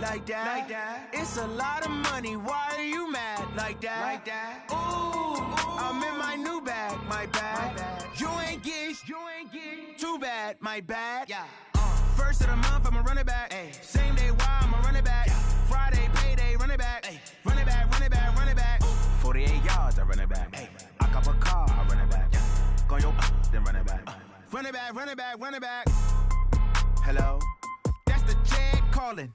like that. It's a lot of money, why are you mad like that? Ooh, I'm in my new bag, my bad. You ain't get too bad, my bad. First of the month, I'ma run it back. Same day, why I'ma run it back. Friday, payday, run it back. Run it back, run it back, run it back. 48 yards, I run it back. I cop a car, I run it back. Go your then run it back. Run it back, run it back, run it back. Hello? That's the jag calling.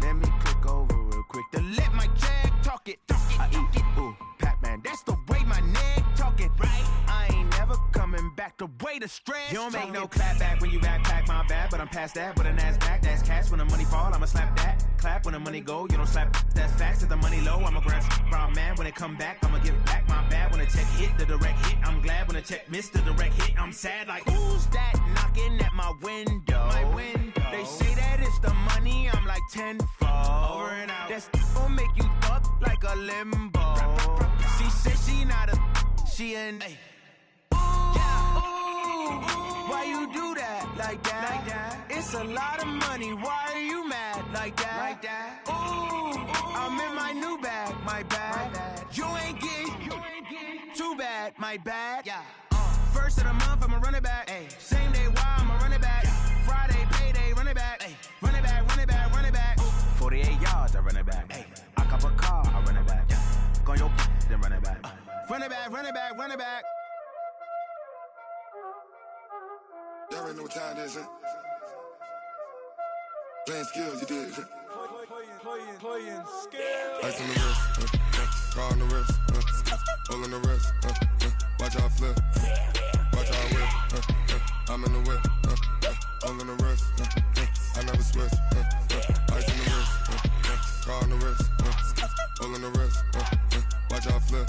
Let me click over real quick to let my jag talk it. I eat it, ooh, Pac-Man. That's the way my neck talking. Right? I ain't never coming back the way the stress. You don't make no clap back when you backpack, my bad. But I'm past that with a NASDAQ. That's cash when the money fall, I'ma slap that. Clap when the money go, you don't slap. That's facts. If the money low, I'ma grab brown man. When it come back, I'ma give back my bad. When the check hit, the direct hit. I'm glad when the check missed the direct hit. I'm sad like, who's that knocking at my window? My window. They say that it's the money, I'm like tenfold. Over and out. That's gon' make you up like a limbo. She said she not a, she an. Ooh, why you do that like that? It's a lot of money, why are you mad like that? Ooh, I'm in my new bag, my bad. You ain't get too bad, my bad. First of the month, I'ma run it back. Same day, why I'ma run it back. Friday, payday, run it back. Run it back, run it back, run it back. 48 yards, I run it back. I cop a car, I run it back. Go your then run it back. Run it back, run it back, run it back. Y'all already know what time it is, huh? Playing skills, you did. Playing skills. Ice on the wrist, car on the wrist, hole on the wrist, watch out flip, watch out whip, I'm in the whip, hole on the wrist, I never switch, ice on the wrist, car on the wrist, hole on the wrist, watch out flip,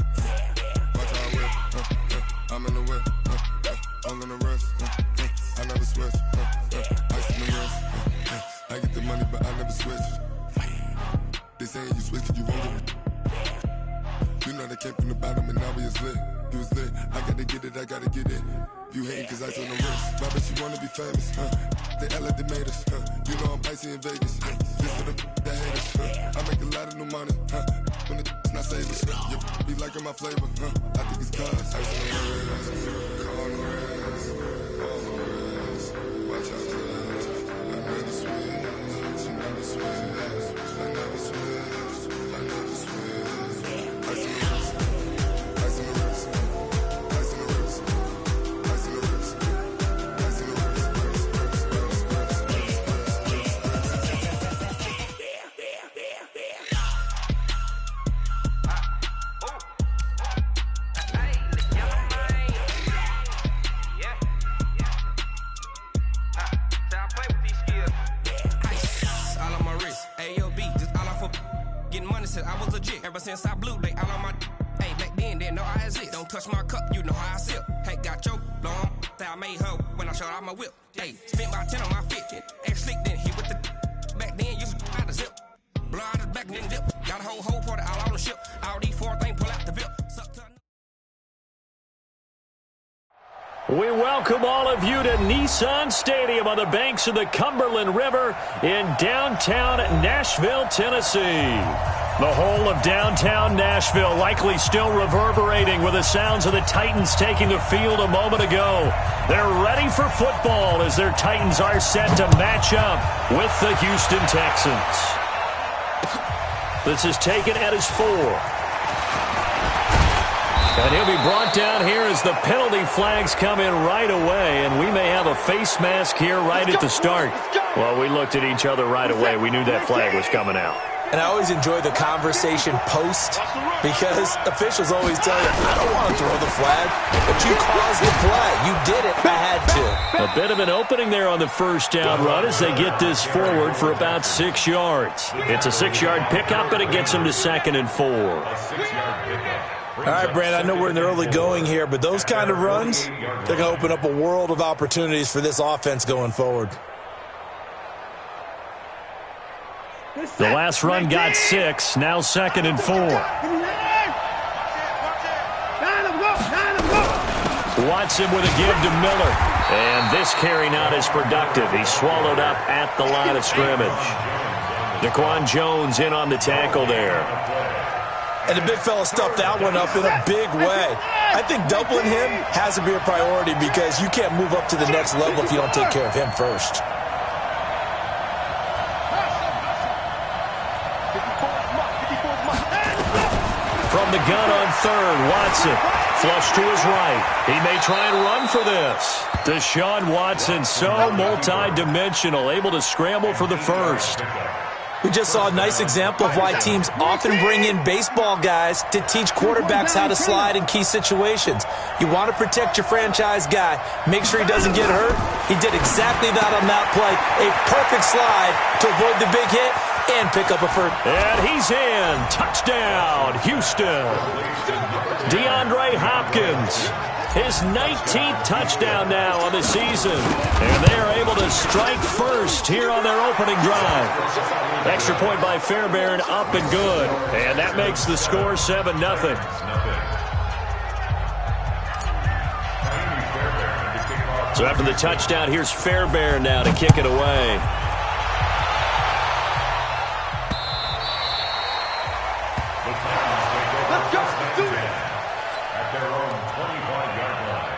watch out whip, I'm in the whip, hole on the wrist, I never switch, ice on the wrist, I get the money but I never switch. They saying you switch, you won't get it. You know they came from the bottom and now we is lit. You was lit, I gotta get it, I gotta get it. You hating cause ice on the wrist. But I bet you wanna be famous, They act like they made us, You know I'm icy in Vegas, This for the that hate us, I make a lot of new money, When it's not savers, You be liking my flavor, I think it's cause ice on the wrist, car on the wrist, all on the wrist. Watch out, cause I never switch, I never switch. I never switch, I never switch. Ice in the wrist, ice in the wrist, ice in the wrist, ice in the wrist, ice in the wrist, I was legit. Ever since I blew, they all on my. Hey, back then, didn't know I exist. Don't touch my cup, you know how I sip. Hey, got your long. Say I made her when I showed out my whip. Hey, spent about 10 on my 50. Ex slick, then hit with the. Back then, used to out the zip. Blow out the back, then dip. Got a whole party all on the ship. All these four things pull out the VIP. We welcome all of you to Nissan Stadium on the banks of the Cumberland River in downtown Nashville, Tennessee. The whole of downtown Nashville likely still reverberating with the sounds of the Titans taking the field a moment ago. They're ready for football as their Titans are set to match up with the Houston Texans. This is taken at his 4. And he'll be brought down here as the penalty flags come in right away, and we may have a face mask here right at the start. Well, we looked at each other right away. We knew that flag was coming out. And I always enjoy the conversation post because officials always tell you, I don't want to throw the flag, but you caused the play. You did it. I had to. A bit of an opening there on the first down run as they get this forward for about 6 yards. It's a 6-yard pickup, but it gets them to 2nd and 4. All right, Brandon, I know we're in the early going here, but those kind of runs, they're going to open up a world of opportunities for this offense going forward. The last run got 6, now 2nd and 4. Watson with a give to Miller. And this carry not as productive. He's swallowed up at the line of scrimmage. Daquan Jones in on the tackle there. And the big fella stuffed that one up in a big way. I think doubling him has to be a priority because you can't move up to the next level if you don't take care of him first. From the gun on third, Watson. Flush to his right. He may try and run for this. Deshaun Watson, so multi-dimensional, able to scramble for the first. We just saw a nice example of why teams often bring in baseball guys to teach quarterbacks how to slide in key situations. You want to protect your franchise guy. Make sure he doesn't get hurt. He did exactly that on that play. A perfect slide to avoid the big hit and pick up a first. And he's in. Touchdown, Houston. DeAndre Hopkins. His 19th touchdown now on the season. And they are able to strike first here on their opening drive. Extra point by Fairbairn, up and good. And that makes the score 7-0. So after the touchdown, here's Fairbairn now to kick it away. Let's go. Do it. At their own 25-yard line.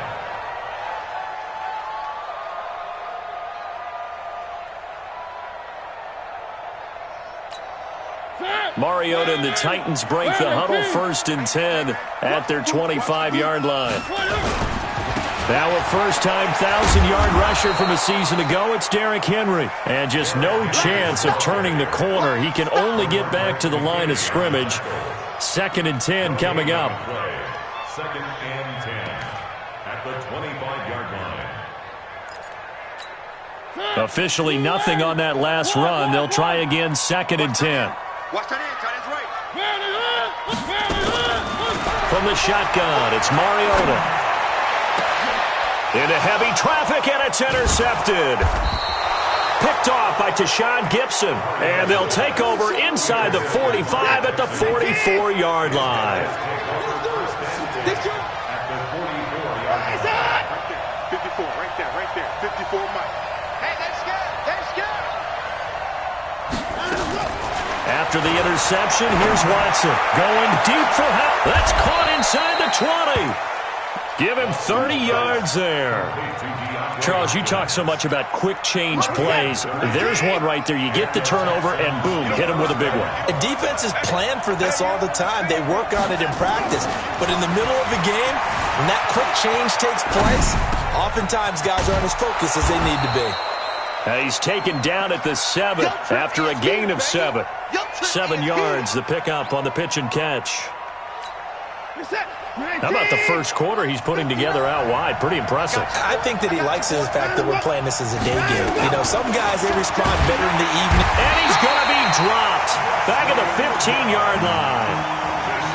Mariota and the Titans break the huddle, 1st and 10 at their 25-yard line. Now a first-time 1,000-yard rusher from a season ago, it's Derrick Henry. And just no chance of turning the corner. He can only get back to the line of scrimmage. 2nd and 10 coming up. 2nd and 10 at the 25-yard line. Officially nothing on that last run. They'll try again, 2nd and 10. Watch that in, cut his right. From the shotgun, it's Mariota. Into heavy traffic, and it's intercepted. Picked off by Tashawn Gibson. And they'll take over inside the 45 at the 44-yard line. At the 44-yard line. 54, right there. 54, Mike. Hey, that's good. After the interception, here's Watson. Going deep for help. That's caught inside the 20. Give him 30 yards there. Charles, you talk so much about quick change plays. There's one right there. You get the turnover, and boom, hit him with a big one. And defenses plan for this all the time. They work on it in practice. But in the middle of the game, when that quick change takes place, oftentimes guys aren't as focused as they need to be. He's taken down at the 7 after a gain of 7. 7 yards, the pickup on the pitch and catch. How about the first quarter he's putting together out wide? Pretty impressive. I think that he likes the fact that we're playing this as a day game. You know, some guys, they respond better in the evening. And he's going to be dropped back at the 15-yard line.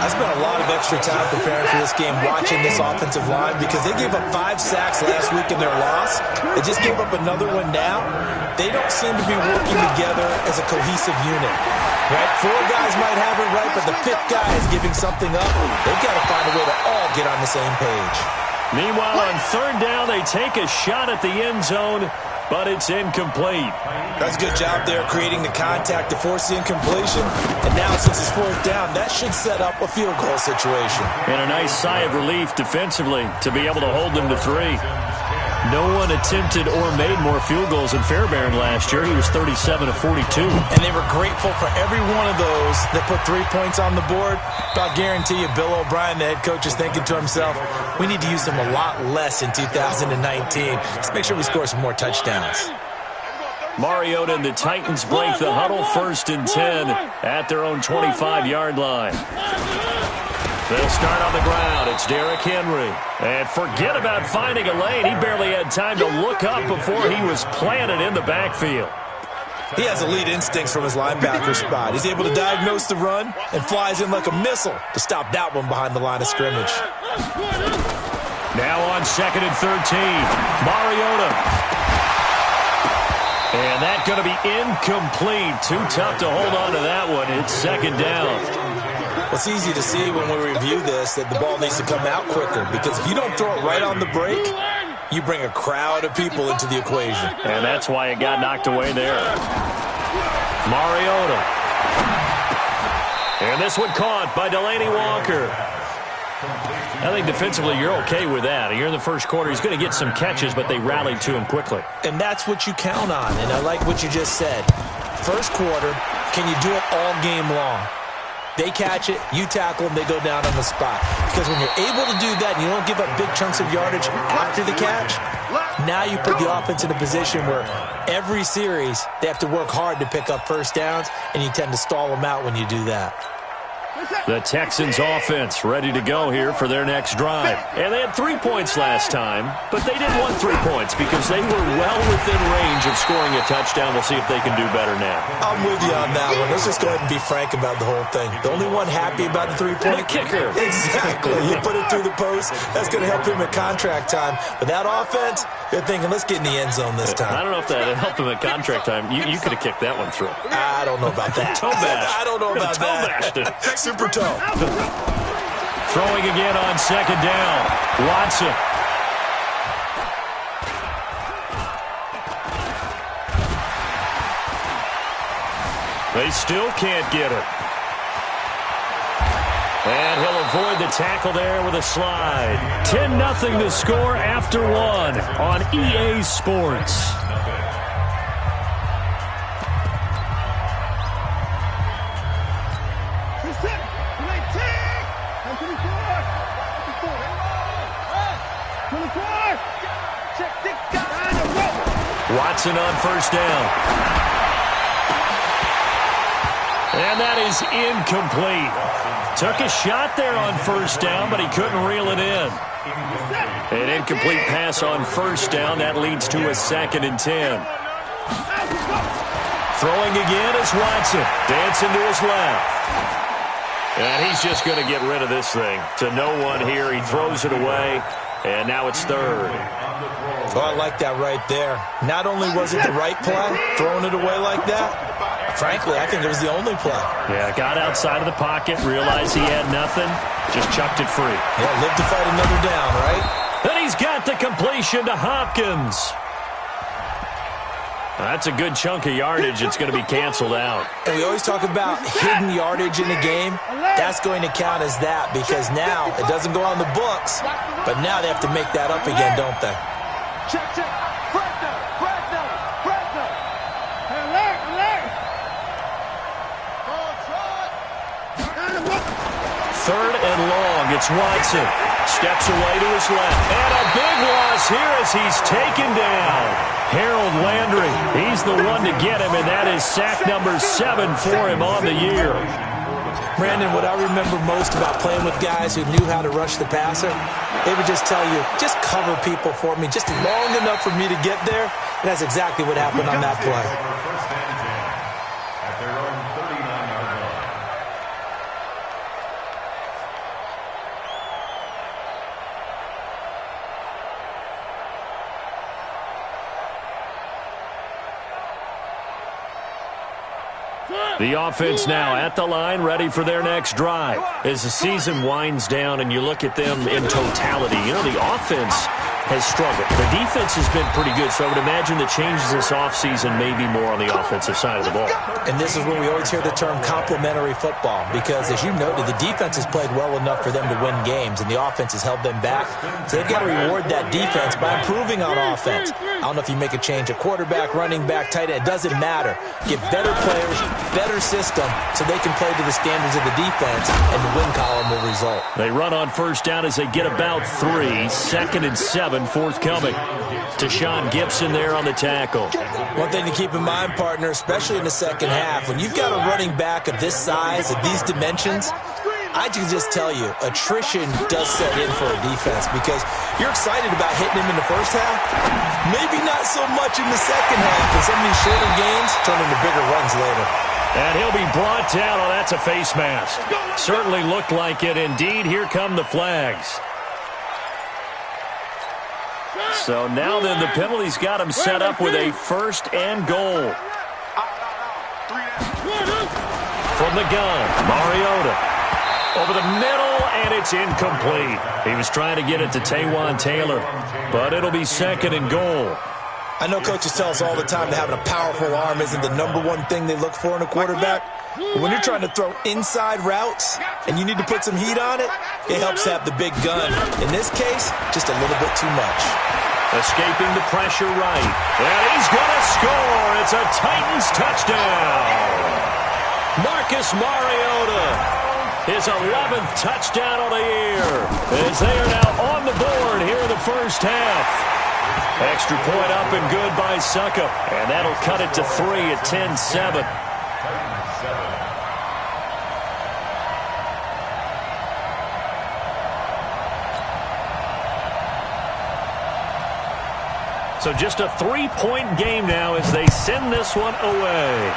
I spent a lot of extra time preparing for this game, watching this offensive line, because they gave up 5 sacks last week in their loss. They just gave up another one now. They don't seem to be working together as a cohesive unit. Right? 4 guys might have it right, but the 5th guy is giving something up. They've got to find a way to all get on the same page. Meanwhile, on 3rd down, they take a shot at the end zone, but it's incomplete. That's a good job there, creating the contact to force the incompletion. And now, since it's 4th down, that should set up a field goal situation. And a nice sigh of relief defensively to be able to hold them to 3. No one attempted or made more field goals than Fairbairn last year. He was 37 of 42. And they were grateful for every one of those that put 3 points on the board. But I'll guarantee you, Bill O'Brien, the head coach, is thinking to himself, we need to use them a lot less in 2019. Let's make sure we score some more touchdowns. Mariota and the Titans break the huddle, 1st and 10 at their own 25-yard line. They'll start on the ground. It's Derrick Henry. And forget about finding a lane. He barely had time to look up before he was planted in the backfield. He has elite instincts from his linebacker spot. He's able to diagnose the run and flies in like a missile to stop that one behind the line of scrimmage. Now on 2nd and 13, Mariota. And that's going to be incomplete. Too tough to hold on to that one. It's 2nd down. It's easy to see when we review this that the ball needs to come out quicker, because if you don't throw it right on the break, you bring a crowd of people into the equation. And that's why it got knocked away there. Mariota. And this one caught by Delaney Walker. I think defensively you're okay with that. You're in the first quarter. He's going to get some catches, but they rallied to him quickly. And that's what you count on, and I like what you just said. First quarter, can you do it all game long? They catch it, you tackle them, they go down on the spot. Because when you're able to do that and you don't give up big chunks of yardage after the catch, now you put the offense in a position where every series they have to work hard to pick up first downs, and you tend to stall them out when you do that. The Texans offense ready to go here for their next drive. And they had 3 points last time, but they didn't want 3 points because they were well within range of scoring a touchdown. We'll see if they can do better now. I'm with you on that one. Let's just go ahead and be frank about the whole thing. The only one happy about the 3-point kicker. Exactly. You put it through the post. That's going to help him at contract time. But that offense, they're thinking, let's get in the end zone this time. I don't know if that helped him at contract time. You could have kicked that one through. I don't know about that. Toe bash. I don't know about toe that. Bashed it. Super toe. Throwing again on second down. Watson. They still can't get it. And he'll avoid the tackle there with a slide. 10-0 the score after one on EA Sports. Watson on first down. And that is incomplete. Took a shot there on first down, but he couldn't reel it in. An incomplete pass on first down. That leads to a 2nd and 10. Throwing again is Watson. Dancing to his left. And he's just going to get rid of this thing. To no one here. He throws it away. And now it's 3rd. Oh, I like that right there. Not only was it the right play, throwing it away like that, frankly, I think it was the only play. Yeah, got outside of the pocket, realized he had nothing, just chucked it free. Yeah, live to fight another down, right? Then he's got the completion to Hopkins. That's a good chunk of yardage. It's going to be canceled out. And we always talk about hidden yardage in a game. That's going to count as that because now it doesn't go on the books, but now they have to make that up again, don't they? Check. Fresno. Alert. Third and long. It's Watson. Steps away to his left. And a big loss here as he's taken down. Harold Landry. He's the one to get him, and that is sack number 7 for him on the year. Brandon, what I remember most about playing with guys who knew how to rush the passer, they would just tell you, just cover people for me, just long enough for me to get there. And that's exactly what happened on that play. The offense now at the line, ready for their next drive. As the season winds down and you look at them in totality, you know, the offense has struggled. The defense has been pretty good, so I would imagine the changes this offseason may be more on the offensive side of the ball. And this is where we always hear the term complementary football, because as you noted, the defense has played well enough for them to win games, and the offense has held them back. So they've got to reward that defense by improving on offense. I don't know if you make a change, a quarterback, running back, tight end, it doesn't matter. Get better players, better system, so they can play to the standards of the defense, and the win column will result. They run on first down as they get about 3. 2nd and 7, forthcoming. Deshaun Gibson there on the tackle. One thing to keep in mind, partner, especially in the second half, when you've got a running back of this size, of these dimensions, I can just tell you, attrition does set in for a defense because you're excited about hitting him in the first half. Maybe not so much in the second half, and some of these shorter gains turn into bigger runs later. And he'll be brought down. Oh, that's a face mask. Certainly looked like it. Indeed, here come the flags. So now then the penalty's got him set up with a 1st and goal. From the gun, Mariota. Over the middle, and it's incomplete. He was trying to get it to Taywan Taylor, but it'll be 2nd and goal. I know coaches tell us all the time that having a powerful arm isn't the #1 thing they look for in a quarterback. But when you're trying to throw inside routes and you need to put some heat on it, it helps have the big gun. In this case, just a little bit too much. Escaping the pressure right. And he's going to score. It's a Titans touchdown. Marcus Mariota, his 11th touchdown of the year, as they are now on the board here in the first half. Extra point up and good by Suckup. And that'll cut it to 3 at 10-7. So just a 3-point game now as they send this one away.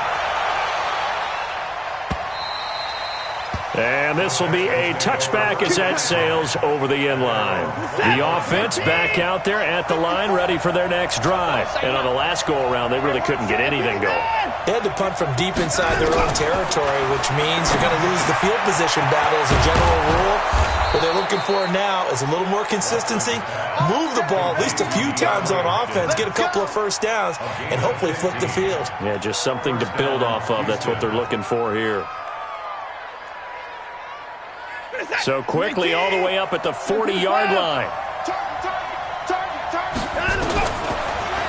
And this will be a touchback as that sails over the end line. The offense back out there at the line, ready for their next drive. And on the last go-around, they really couldn't get anything going. They had to punt from deep inside their own territory, which means you're going to lose the field position battle as a general rule. What they're looking for now is a little more consistency, move the ball at least a few times on offense, get a couple of first downs, and hopefully flip the field. Yeah, just something to build off of. That's what they're looking for here. So quickly all the way up at the 40-yard line.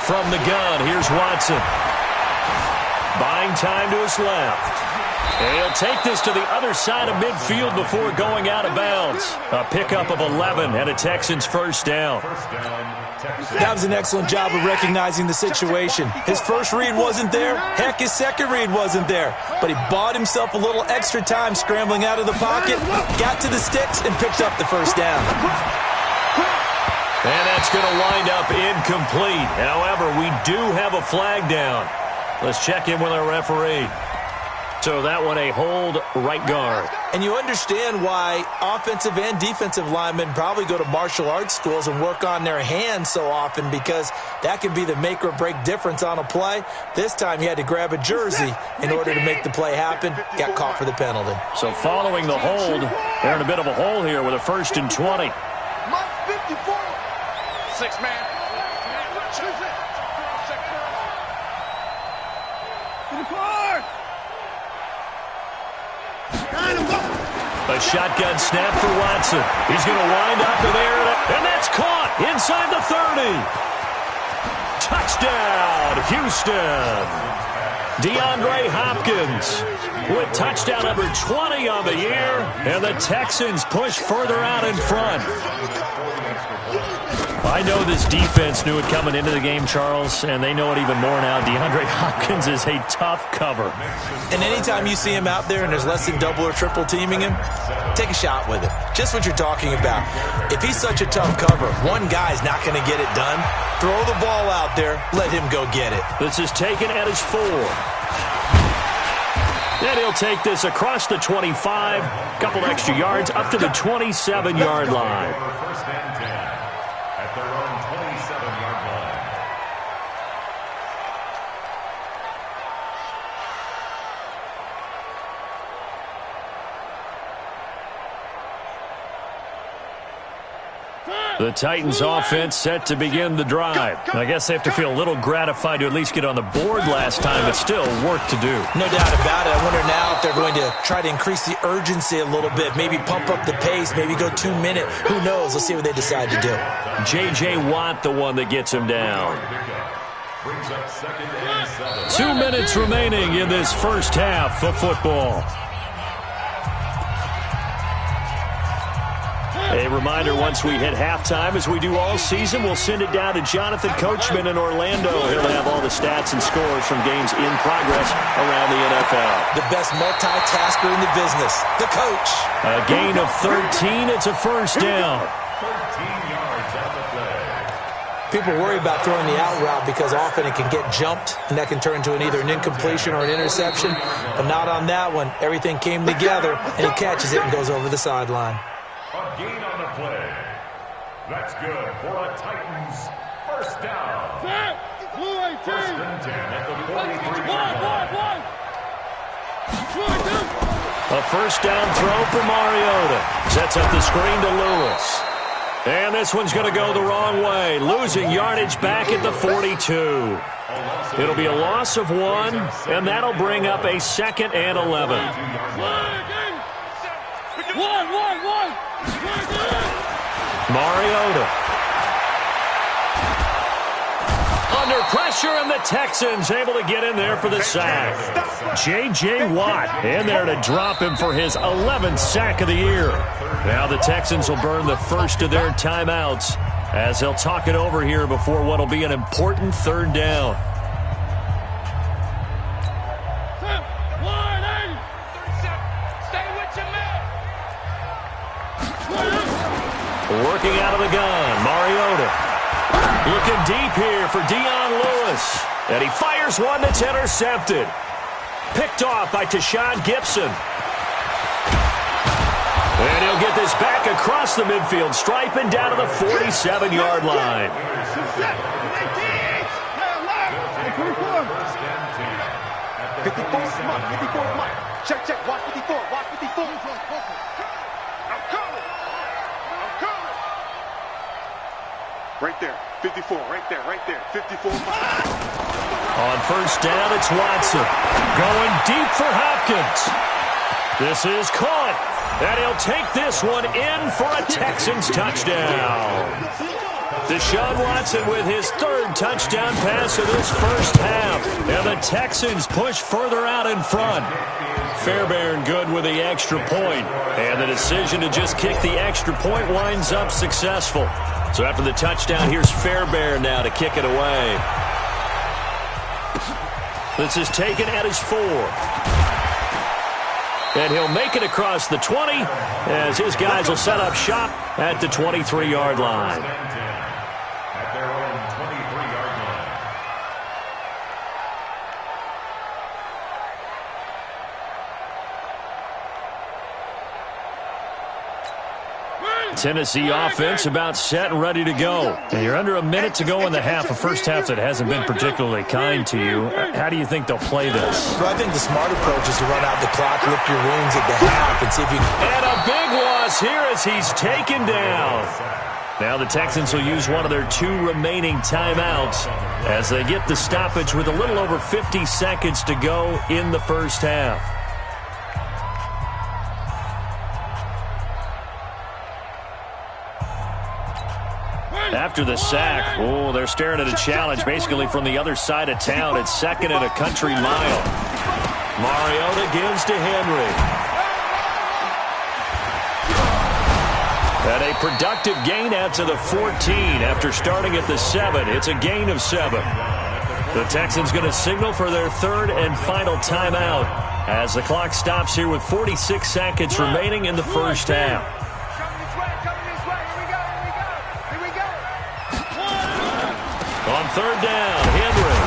From the gun, here's Watson. Buying time to his left. And he'll take this to the other side of midfield before going out of bounds. A pickup of 11 and a Texans first down. That was an excellent job of recognizing the situation. His first read wasn't there. Heck, his second read wasn't there. But he bought himself a little extra time scrambling out of the pocket, got to the sticks, and picked up the first down. And that's going to wind up incomplete. However, we do have a flag down. Let's check in with our referee. So that one a hold right guard. And you understand why offensive and defensive linemen probably go to martial arts schools and work on their hands so often, because that can be the make or break difference on a play. This time he had to grab a jersey in order to make the play happen. Got caught for the penalty. So following the hold, they're in a bit of a hole here with a 1st and 20. 6-man. A shotgun snap for Watson. He's going to wind up in there, and that's caught inside the 30. Touchdown, Houston. DeAndre Hopkins with touchdown number 20 on the year, and the Texans push further out in front. I know this defense knew it coming into the game, Charles, and they know it even more now. DeAndre Hopkins is a tough cover. And anytime you see him out there and there's less than double or triple teaming him, take a shot with it. Just what you're talking about. If he's such a tough cover, one guy's not going to get it done. Throw the ball out there. Let him go get it. This is taken at his 4. And he'll take this across the 25. Couple extra yards up to the 27-yard line. The Titans offense set to begin the drive. I guess they have to feel a little gratified to at least get on the board last time, but still work to do. No doubt about it. I wonder now if they're going to try to increase the urgency a little bit, maybe pump up the pace, maybe go 2-minute. Who knows? Let's see what they decide to do. J.J. Watt, the one that gets him down. 2 minutes remaining in this first half of football. A reminder, once we hit halftime, as we do all season, we'll send it down to Jonathan Coachman in Orlando. He'll have all the stats and scores from games in progress around the NFL. The best multitasker in the business, the coach. A gain of 13. It's a first down. 13 yards on the play. People worry about throwing the out route because often it can get jumped, and that can turn into either an incompletion or an interception. But not on that one. Everything came together, and he catches it and goes over the sideline. A gain on the play. That's good for a Titans first down. First and 10 at the 43-yard line. A first down throw for Mariota. Sets up the screen to Lewis. And this one's going to go the wrong way, losing yardage back at the 42. It'll be a loss of 1, and that'll bring up a 2nd and 11. Mariota. Under pressure, and the Texans able to get in there for the sack. J.J. Watt in there to drop him for his 11th sack of the year. Now the Texans will burn the first of their timeouts as they'll talk it over here before what will be an important 3rd down. Working out of the gun, Mariota. Looking deep here for Dion Lewis. And he fires one that's intercepted. Picked off by Tashawn Gibson. And he'll get this back across the midfield stripe and down to the 47-yard line. 54, check, watch 54, watch 54. I'm coming. Right there, 54, right there, 54. On first down, it's Watson. Going deep for Hopkins. This is caught. And he'll take this one in for a Texans touchdown. Deshaun Watson with his 3rd touchdown pass of this first half. And the Texans push further out in front. Fairbairn good with the extra point. And the decision to just kick the extra point winds up successful. So after the touchdown, here's Fairbairn now to kick it away. This is taken at his 4. And he'll make it across the 20 as his guys will set up shop at the 23-yard line. At their own 23-yard line. Tennessee offense about set and ready to go. And you're under a minute to go in the half, a first half that hasn't been particularly kind to you. How do you think they'll play this? Well, I think the smart approach is to run out the clock, lick your wounds at the half, and see if you can... And a big loss here as he's taken down. Now the Texans will use one of their 2 remaining timeouts as they get the stoppage with a little over 50 seconds to go in the first half. After the sack, they're staring at a challenge basically from the other side of town. It's 2nd and a country mile. Mariota gives to Henry. And a productive gain out to the 14 after starting at the 7. It's a gain of 7. The Texans going to signal for their 3rd and final timeout as the clock stops here with 46 seconds remaining in the first half. On 3rd down, Henry.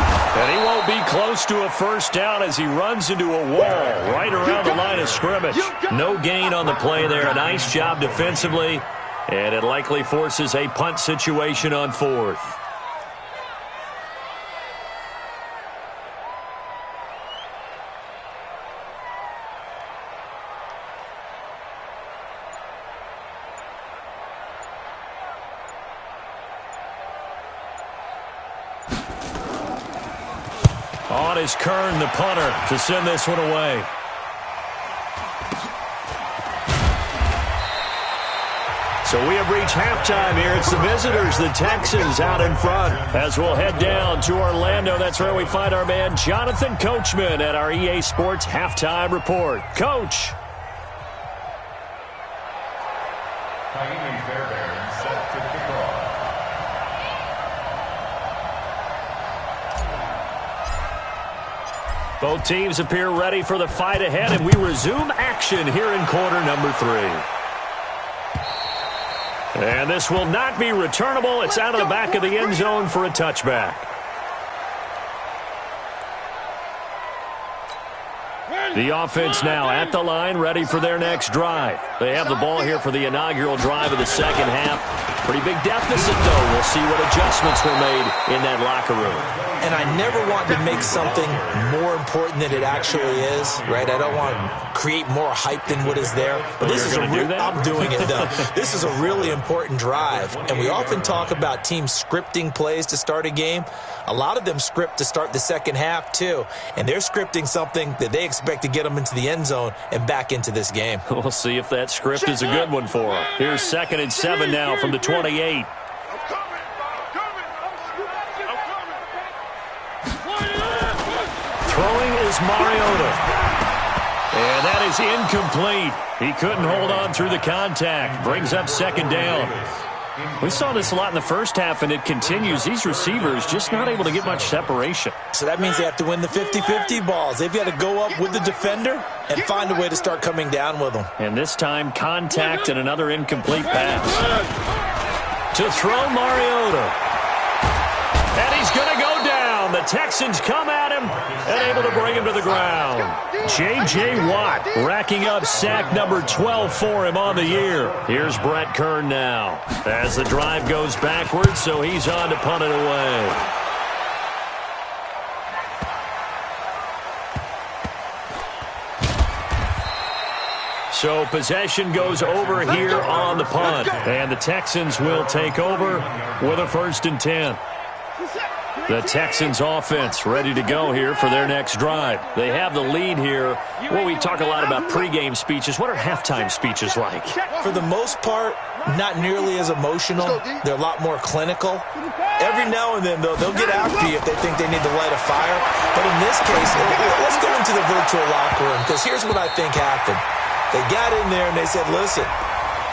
And he won't be close to a first down as he runs into a wall right around the line of scrimmage. No gain on the play there. A nice job defensively. And it likely forces a punt situation on 4th. On is Kern, the punter, to send this one away. So we have reached halftime here. It's the visitors, the Texans, out in front. As we'll head down to Orlando, that's where we find our man Jonathan Coachman at our EA Sports Halftime Report. Coach. Fairbairn set to kick off. Both teams appear ready for the fight ahead, and we resume action here in quarter number 3. And this will not be returnable. It's out of the back of the end zone for a touchback. The offense now at the line, ready for their next drive. They have the ball here for the inaugural drive of the second half. Pretty big deficit, though. We'll see what adjustments were made in that locker room. And I never want to make something more important than it actually is, right? I don't want to create more hype than what is there. But this is I'm doing it, though. This is a really important drive. And we often talk about teams scripting plays to start a game. A lot of them script to start the second half, too. And they're scripting something that they expect to get them into the end zone and back into this game. We'll see if that script is a good one for them. Here's 2nd and 7 now from the 28. Throwing is Mariota. And that is incomplete. He couldn't hold on through the contact. Brings up 2nd down. We saw this a lot in the first half, and it continues. These receivers just not able to get much separation. So that means they have to win the 50-50 balls. They've got to go up with the defender and find a way to start coming down with them. And this time, contact and another incomplete pass. To throw Mariota. And he's going to go down. The Texans come at him and able to bring him to the ground. J.J. Watt racking up sack number 12 for him on the year. Here's Brett Kern now as the drive goes backwards, so he's on to punt it away. So possession goes over here on the punt, and the Texans will take over with a 1st and 10. The Texans offense ready to go here for their next drive. They have the lead here. Well, we talk a lot about pregame speeches. What are halftime speeches like? For the most part, not nearly as emotional. They're a lot more clinical. Every now and then, though, they'll get after you if they think they need to light a fire. But in this case, let's go into the virtual locker room, because here's what I think happened. They got in there and they said, listen,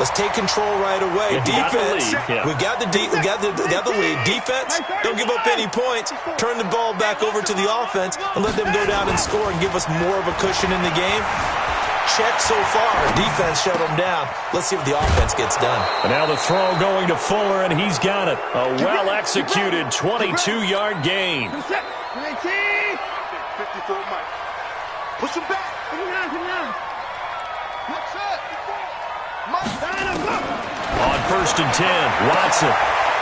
let's take control right away. Defense, we got the lead. Defense, don't give up any points. Turn the ball back over to the offense and let them go down and score and give us more of a cushion in the game. Check so far. Defense shut them down. Let's see what the offense gets done. And now the throw going to Fuller, and he's got it. A well-executed 22-yard gain. 54 Mike. Push him back. On 1st and 10, Watson.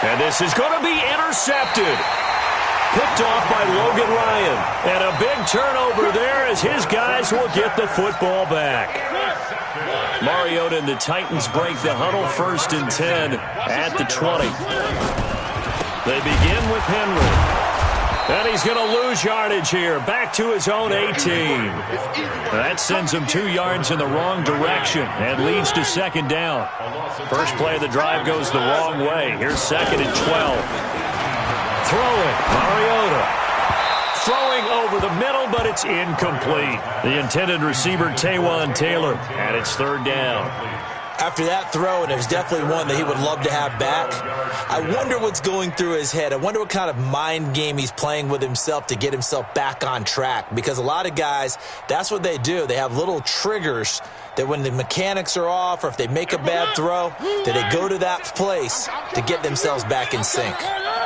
And this is going to be intercepted. Picked off by Logan Ryan. And a big turnover there as his guys will get the football back. Mariota and the Titans break the huddle. 1st and 10 at the 20. They begin with Henry. And he's going to lose yardage here. Back to his own 18. That sends him 2 yards in the wrong direction and leads to 2nd down. First play of the drive goes the wrong way. Here's 2nd and 12. Throwing, Mariota. Throwing over the middle, but it's incomplete. The intended receiver, Taywan Taylor, and it's 3rd down. After that throw, and it was definitely one that he would love to have back, I wonder what's going through his head. I wonder what kind of mind game he's playing with himself to get himself back on track. Because a lot of guys, that's what they do. They have little triggers that when the mechanics are off or if they make a bad throw, that they go to that place to get themselves back in sync.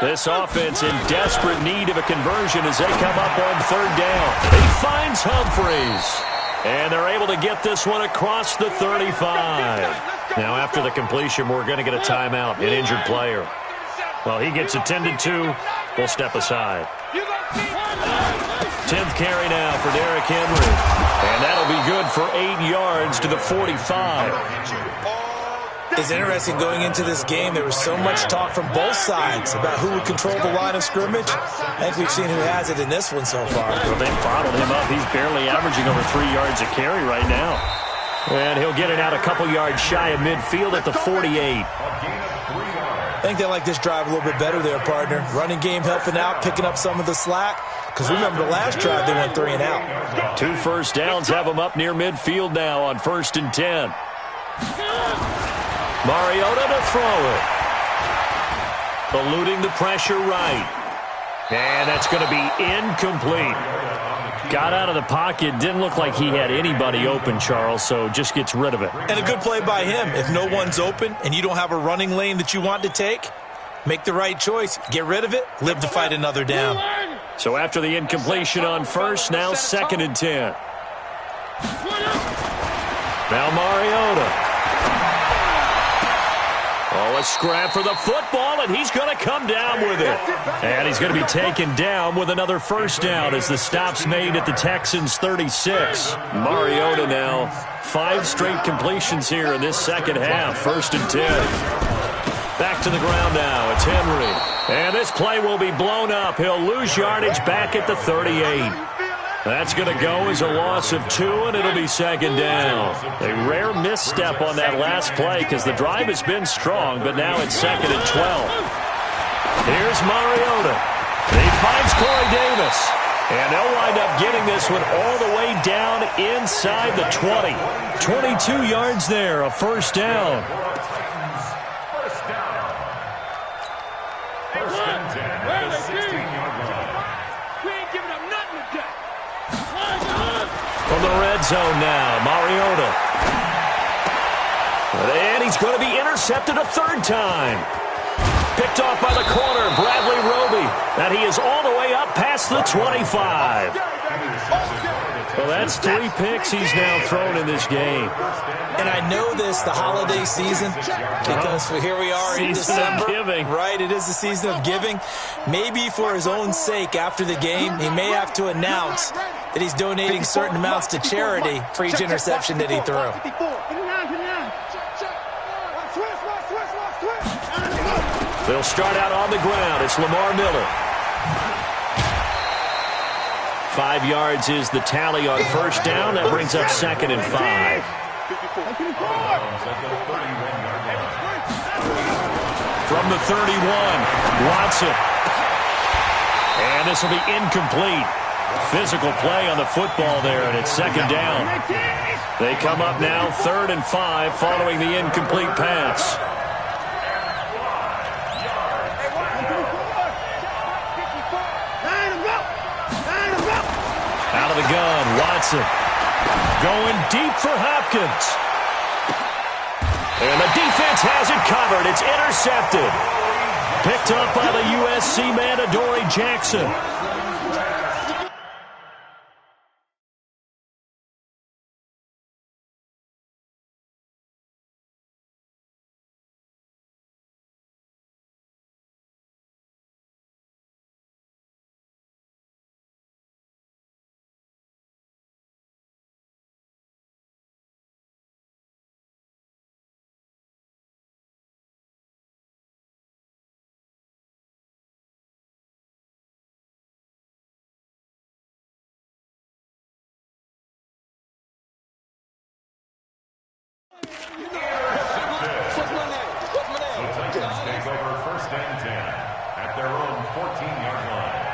This offense in desperate need of a conversion as they come up on 3rd down. He finds Humphreys. And they're able to get this one across the 35. Now, after the completion, we're going to get a timeout, an injured player. Well, he gets attended to. We'll step aside. 10th carry now for Derrick Henry. And that'll be good for 8 yards to the 45. It's interesting going into this game. There was so much talk from both sides about who would control the line of scrimmage. I think we've seen who has it in this one so far. Well, they bottled him up. He's barely averaging over 3 yards a carry right now. And he'll get it out a couple yards shy of midfield at the 48. I think they like this drive a little bit better there, partner. Running game helping out, picking up some of the slack. Because remember, the last drive, they went 3 and out. 2 first downs have them up near midfield now on 1st and 10. Mariota to throw it. Eluding the pressure right. And that's going to be incomplete. Got out of the pocket. Didn't look like he had anybody open, Charles, so just gets rid of it. And a good play by him. If no one's open and you don't have a running lane that you want to take, make the right choice. Get rid of it. Live to fight another down. So after the incompletion on 1st, now 2nd and 10. Now Mariota. All A scrap for the football, and he's going to come down with it. And he's going to be taken down with another first down as the stop's made at the Texans' 36. Mariota now 5 straight completions here in this second half. 1st and 10. Back to the ground now. It's Henry. And this play will be blown up. He'll lose yardage back at the 38. That's going to go as a loss of 2, and it'll be 2nd down. A rare misstep on that last play because the drive has been strong, but now it's 2nd and 12. Here's Mariota. He finds Corey Davis. And they'll wind up getting this one all the way down inside the 20. 22 yards there, a first down. First and 10 at the 16-yard line. We ain't giving up nothing today. From the red zone now, Mariota. And he's going to be intercepted a 3rd time. Picked off by the corner, Bradley Roby. And he is all the way up past the 25. Well, that's 3 picks he's now thrown in this game. And I know this, the holiday season, because here we are in December. Giving. Right, it is the season of giving. Maybe for his own sake after the game, he may have to announce that he's donating certain amounts to charity for each interception that he threw. They'll start out on the ground. It's Lamar Miller. 5 yards is the tally on first down. That brings up 2nd and 5. From the 31, Watson. And this will be incomplete. Physical play on the football there, and it's 2nd down. They come up now 3rd and 5 following the incomplete pass. Out of the gun, Watson. Going deep for Hopkins. And the defense has it covered. It's intercepted. Picked up by the USC man, Adoree Jackson. Take over 1st and 10 at their own 14-yard line.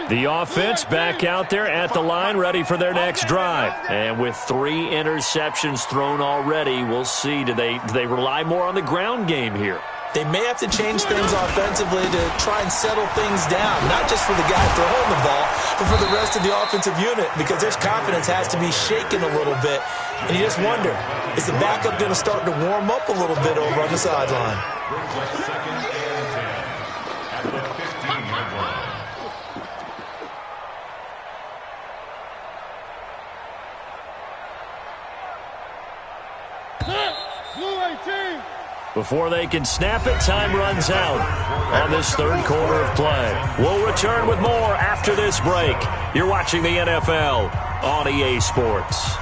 The offense back out there at the line, ready for their next drive. And with 3 interceptions thrown already, we'll see. Do they rely more on the ground game here? They may have to change things offensively to try and settle things down, not just for the guy throwing the ball, but for the rest of the offensive unit, because their confidence has to be shaken a little bit. And you just wonder, is the backup going to start to warm up a little bit over on the sideline? Brings up 2nd and 10 at the 15-yard line. Before they can snap it, time runs out on this 3rd quarter of play. We'll return with more after this break. You're watching the NFL on EA Sports.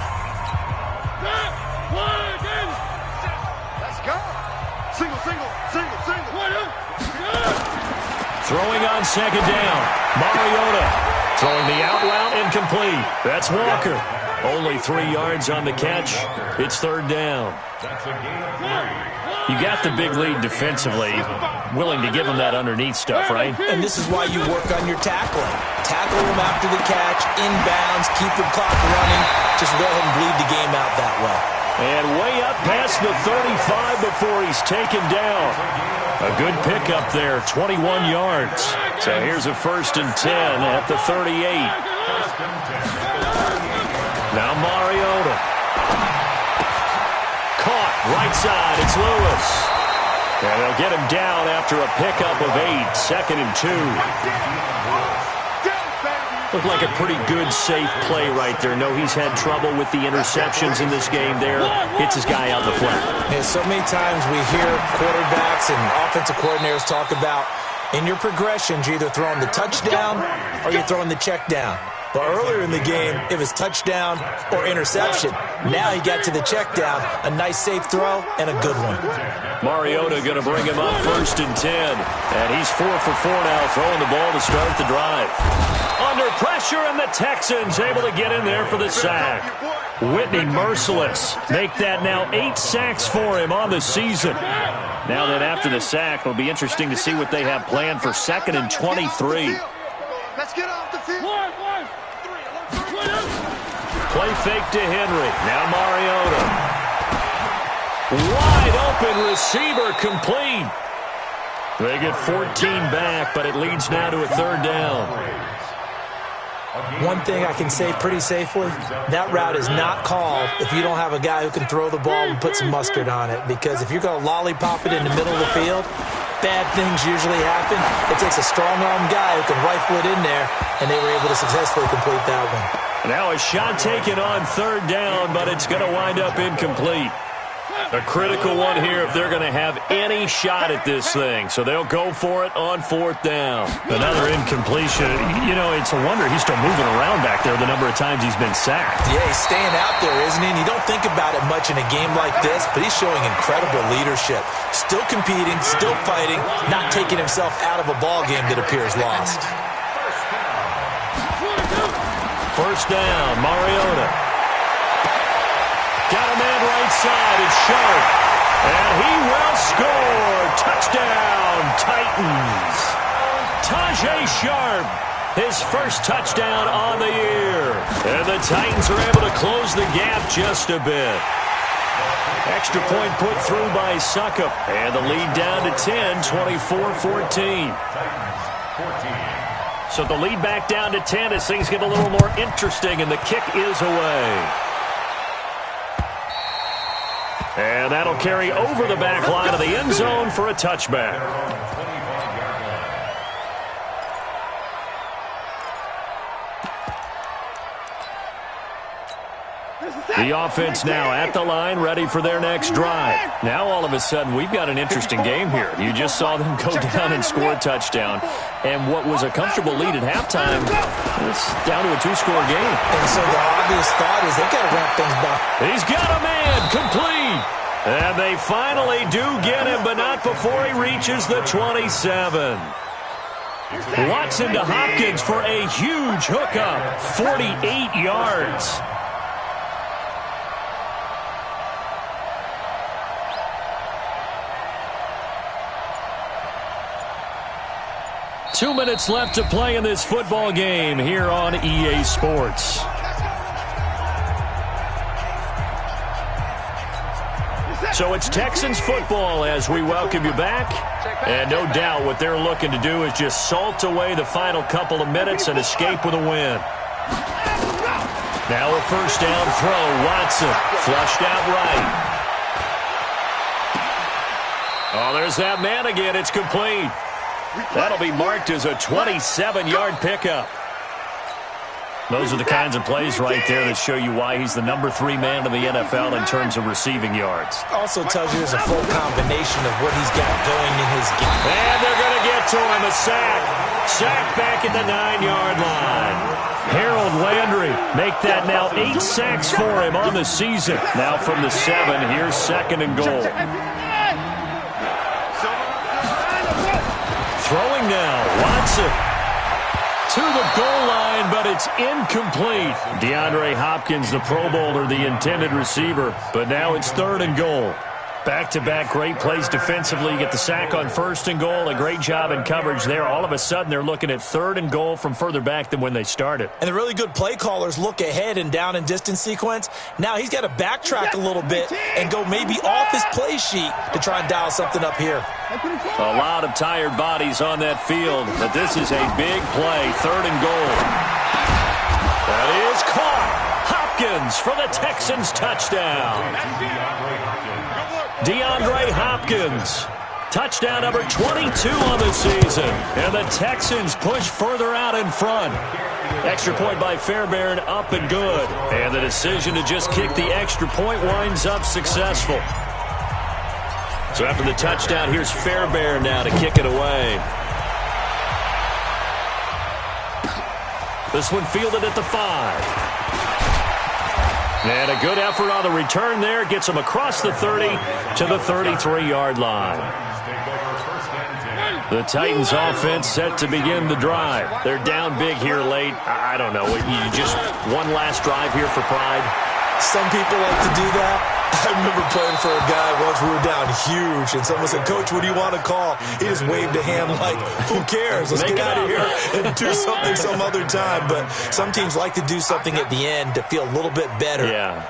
Let's go. Single. Throwing on 2nd down. Mariota throwing the out route incomplete. That's Walker. Only 3 yards on the catch. It's 3rd down. That's a gain of 3. You got the big lead defensively, willing to give them that underneath stuff, right? And this is why you work on your tackling. Tackle them after the catch, inbounds, keep the clock running. Just go ahead and bleed the game out that way. And way up past the 35 before he's taken down. A good pickup there, 21 yards. So here's a 1st and 10 at the 38. Now Mariota. Caught, right side, it's Lewis. And they'll get him down after a pickup of 8, 2nd and 2. Looked like a pretty good, safe play right there. No, he's had trouble with the interceptions in this game there. Hits his guy out the flat. Yeah, so many times we hear quarterbacks and offensive coordinators talk about in your progressions, you're either throwing the touchdown or you're throwing the check down. But earlier in the game, it was touchdown or interception. Now he got to the check down, a nice safe throw, and a good one. Mariota going to bring him up 1st and 10. And he's 4 for 4 now, throwing the ball to start the drive. Under pressure, and the Texans able to get in there for the sack. Whitney merciless. Make that now 8 sacks for him on the season. Now then, after the sack, it'll be interesting to see what they have planned for 2nd and 23. Let's get off the field. Play fake to Henry. Now Mariota. Wide open receiver complete. They get 14 back, but it leads now to a 3rd down. One thing I can say pretty safely, that route is not called if you don't have a guy who can throw the ball and put some mustard on it. Because if you're going to lollipop it in the middle of the field, bad things usually happen. It takes a strong-armed guy who can rifle it in there, and they were able to successfully complete that one. Now a shot taken on 3rd down, but it's going to wind up incomplete. A critical one here if they're going to have any shot at this thing. So they'll go for it on 4th down. Another incompletion. You know, it's a wonder he's still moving around back there the number of times he's been sacked. Yeah, he's staying out there, isn't he? And you don't think about it much in a game like this, but he's showing incredible leadership. Still competing, still fighting, not taking himself out of a ball game that appears lost. 1st down, Mariota. Got a man right side. It's Sharp. And he will score. Touchdown, Titans. Tajay Sharp, his first touchdown on the year. And the Titans are able to close the gap just a bit. Extra point put through by Suckup. And the lead down to 10, 24-14. So the lead back down to 10 as things get a little more interesting, and the kick is away. And that'll carry over the back line of the end zone for a touchback. The offense now at the line, ready for their next drive. Now all of a sudden we've got an interesting game here. You just saw them go down and score a touchdown. And what was a comfortable lead at halftime, it's down to a 2-score game. And so the obvious thought is they've got to ramp things back. He's got a man complete. And they finally do get him, but not before he reaches the 27. Watson to Hopkins for a huge hookup, 48 yards. Two minutes left to play in this football game here on EA Sports. So it's Texans football as we welcome you back. And no doubt what they're looking to do is just salt away the final couple of minutes and escape with a win. Now a 1st down throw. Watson flushed out right. Oh, there's that man again. It's complete. That'll be marked as a 27-yard pickup. Those are the kinds of plays right there that show you why he's the number 3 man in the NFL in terms of receiving yards. Also tells you there's a full combination of what he's got going in his game. And they're going to get to him. A sack. Sack back at the 9-yard line. Harold Landry make that now 8 sacks for him on the season. Now from the 7, here's 2nd and goal. Throwing now, Watson to the goal line, but it's incomplete. DeAndre Hopkins, the Pro Bowler, the intended receiver, but now it's 3rd and goal. Back-to-back great plays defensively. You get the sack on 1st and goal, a great job in coverage there. All of a sudden, they're looking at 3rd and goal from further back than when they started. And the really good play callers look ahead and down and distance sequence. Now he's got to backtrack a little bit and go maybe off his play sheet to try and dial something up here. A lot of tired bodies on that field, but this is a big play, 3rd and goal. That is caught. Hopkins for the Texans touchdown. DeAndre Hopkins, touchdown number 22 on the season. And the Texans push further out in front. Extra point by Fairbairn, up and good. And the decision to just kick the extra point winds up successful. So after the touchdown, here's Fairbairn now to kick it away. This one fielded at the 5. And a good effort on the return there. Gets him across the 30 to the 33-yard line. The Titans offense set to begin the drive. They're down big here late. I don't know. You just one last drive here for pride? Some people like to do that. I remember playing for a guy once. We were down huge, and someone said, "Coach, what do you want to call?" He just waved a hand like, "Who cares? Let's get out of here and do something some other time." But some teams like to do something at the end to feel a little bit better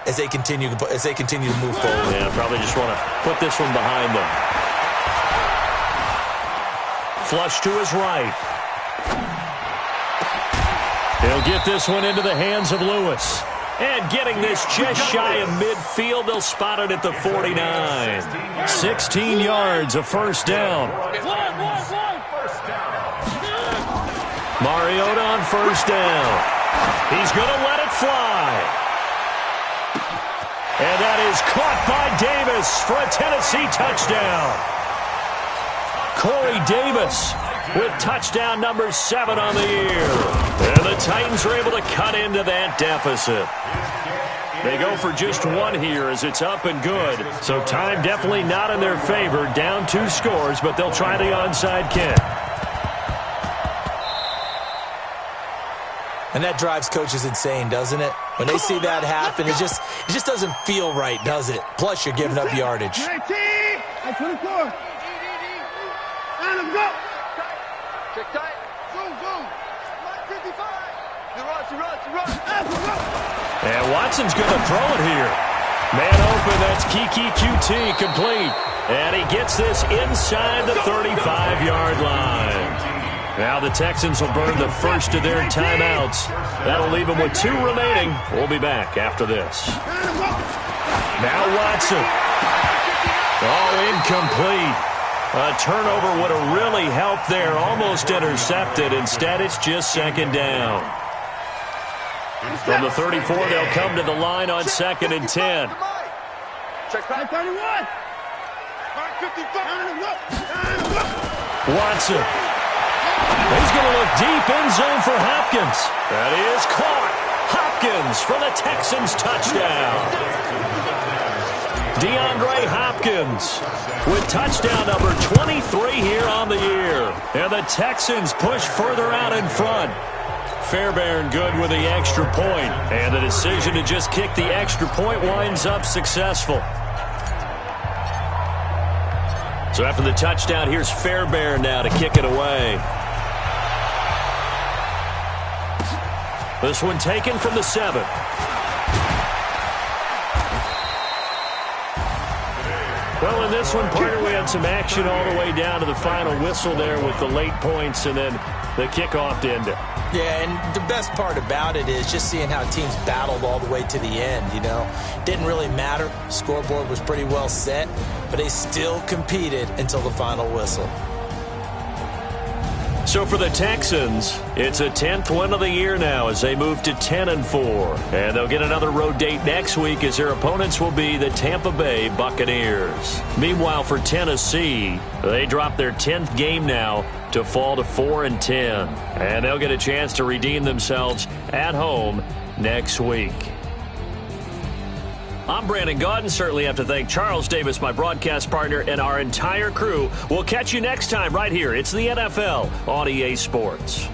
as they continue to move forward. Yeah, probably just want to put this one behind them. Flush to his right. He'll get this one into the hands of Lewis. And getting this just shy of midfield, they'll spot it at the 49. 16 yards, a first down. Mariota on first down. He's going to let it fly. And that is caught by Davis for a Tennessee touchdown. Corey Davis with touchdown number 7 on the year. And the Titans are able to cut into that deficit. They go for just one here as it's up and good. So time definitely not in their favor. Down 2 scores, but they'll try the onside kick. And that drives coaches insane, doesn't it? When they see that happen, it just doesn't feel right, does it? Plus, you're giving up yardage. 24. Let's go. Check tight. Zoom. 55. And Watson's going to throw it here. Man open, that's Kiki QT complete. And he gets this inside the 35-yard line. Now the Texans will burn the first of their timeouts. That'll leave them with 2 remaining. We'll be back after this. Now Watson. Oh, incomplete. A turnover would have really helped there. Almost intercepted. Instead, it's just second down. From the 34, they'll come to the line on 2nd and 10. Watson. He's going to look deep end zone for Hopkins. That is caught. Hopkins for the Texans touchdown. DeAndre Hopkins with touchdown number 23 here on the year. And the Texans push further out in front. Fairbairn good with the extra point. And the decision to just kick the extra point winds up successful. So after the touchdown, here's Fairbairn now to kick it away. This one taken from the 7. Well, in this one, partner, we had some action all the way down to the final whistle there with the late points and then the kickoff to end it. Yeah, and the best part about it is just seeing how teams battled all the way to the end, you know. Didn't really matter. Scoreboard was pretty well set, but they still competed until the final whistle. So for the Texans, it's a 10th win of the year now as they move to 10-4. And they'll get another road date next week as their opponents will be the Tampa Bay Buccaneers. Meanwhile, for Tennessee, they drop their 10th game now to fall to 4-10. And they'll get a chance to redeem themselves at home next week. I'm Brandon Gaudin. Certainly have to thank Charles Davis, my broadcast partner, and our entire crew. We'll catch you next time right here. It's the NFL on EA Sports.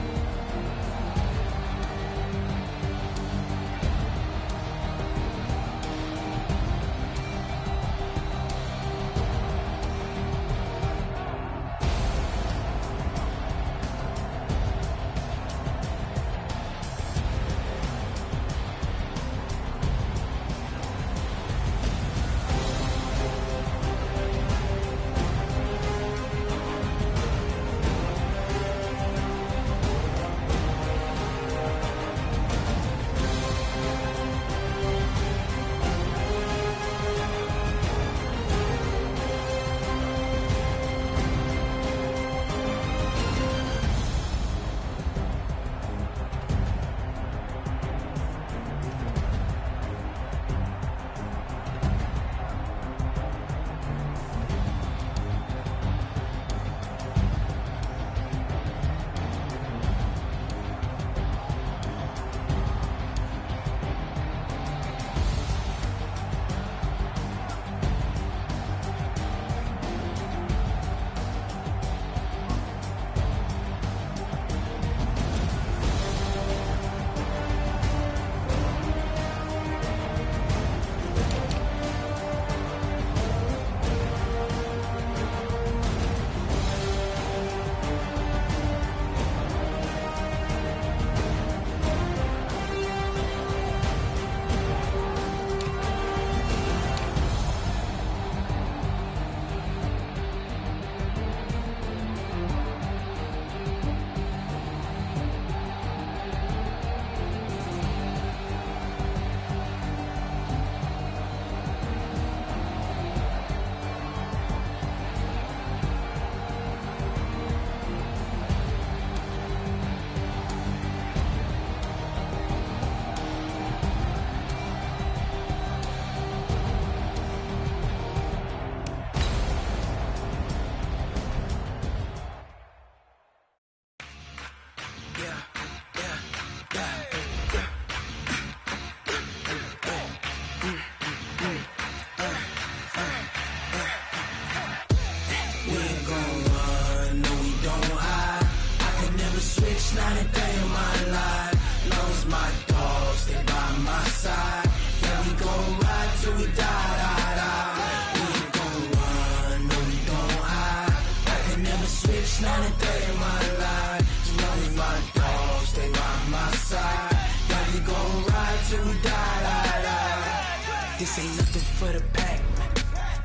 This ain't nothing for the pack.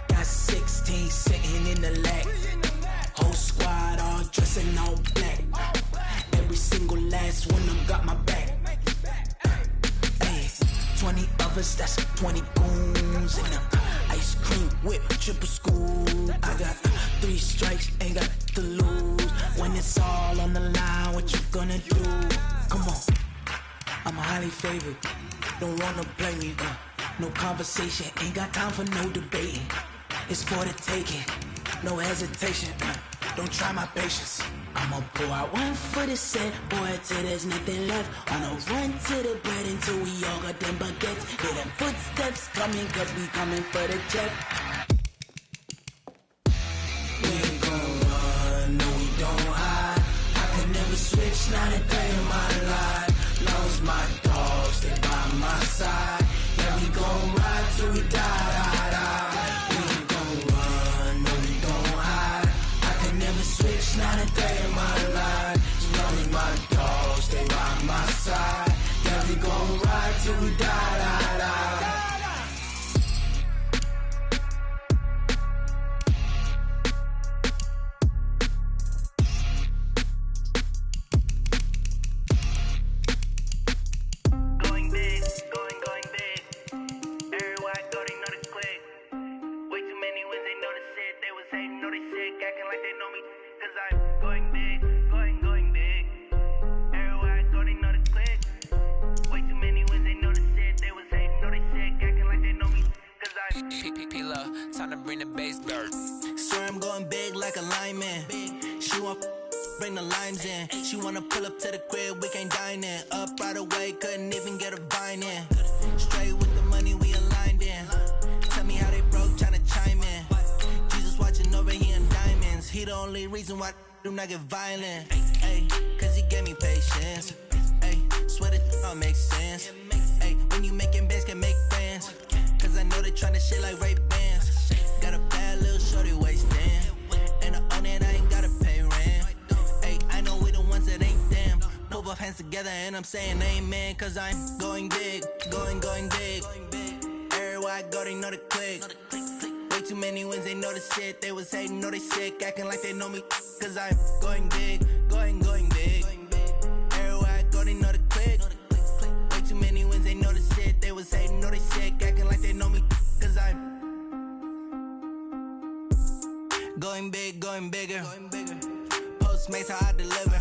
Got 16 sitting in the lag. Whole squad all dressing all black. Every single last one of them got my back. Hey, 20 of us, that's 20 goons in them. Ice cream whip, triple scoop. I got 3 strikes, ain't got to lose. When it's all on the line, what you gonna do? Come on, I'm highly favored. Don't wanna play me, no conversation, ain't got time for no debating. It's for the taking, no hesitation, don't try my patience. I'ma pour out one for the set, boy, till there's nothing left. On a run to the bread until we all got them baguettes. Hear them footsteps coming, cause we coming for the jet. We ain't gon' run, no we don't hide. I could never switch, not a day in my life. Long as my dogs stay by my side. Yeah, we gon' ride till we die. We ain't gon' run, no we don't hide. I could never switch, not a day in my life. As long as my dogs stay by my side. Yeah, we gon' ride till we die. Time to bring the bass dirt. Swear I'm going big like a lineman. She want bring the limes in. She wanna pull up to the crib, we can't dine in. Up right away, couldn't even get a vine in. Straight with the money, we aligned in. Tell me how they broke, tryna chime in. Jesus watching over here in diamonds. He the only reason why I do not get violent. Ay, cause he gave me patience. Ay, swear that all makes sense. Ay, when you making bands, can make friends. Cause I know they tryna shit like Ray-Bans. Got a bad little shorty wasting. And I own it, I ain't gotta pay rent. Ay, I know we the ones that ain't them. Move our hands together and I'm saying amen. Cause I'm going big, going big. Everywhere I go, they know the click. Way too many wins, they know the shit. They was hating, know they sick, acting like they know me. Cause I'm going big, going big. Everywhere I go, they know the click. Way too many wins, they know the shit. They was hating, know they sick, acting like they know me. Cause I'm going big, going bigger. Postmates, how I deliver.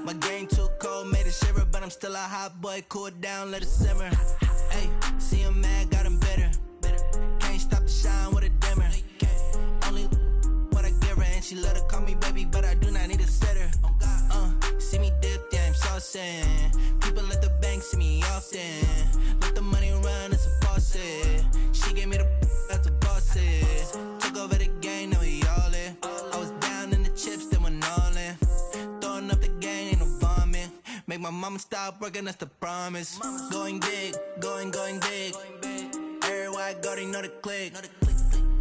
My game too cold, made it shiver. But I'm still a hot boy, cool it down, let it simmer. Hey, see him mad, got him bitter. Can't stop the shine with a dimmer. Only what I give her, and she let her call me baby, but I do not need a sitter. See me dip, yeah, I'm saucing. People at the bank see me often. Let the money run, it's a faucet. She gave me the that's a boss it. Took over the game, now we all in. I was down in the chips, then went all in. Throwing up the gang, ain't no vomit. Make my mama stop working, that's the promise. Going big, going big. Everywhere I go, they know the click.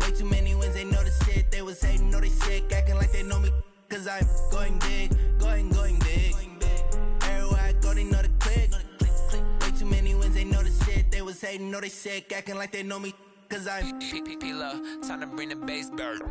Way too many wins, they know the shit. They was hating, know they sick, acting like they know me. Cause I'm going big, going big. Everywhere I go, they know the click. Way too many wins, they know the shit. They was hating, know they sick, acting like they know me. Cause I'm P-P-P-Love, time to bring the bass dirt.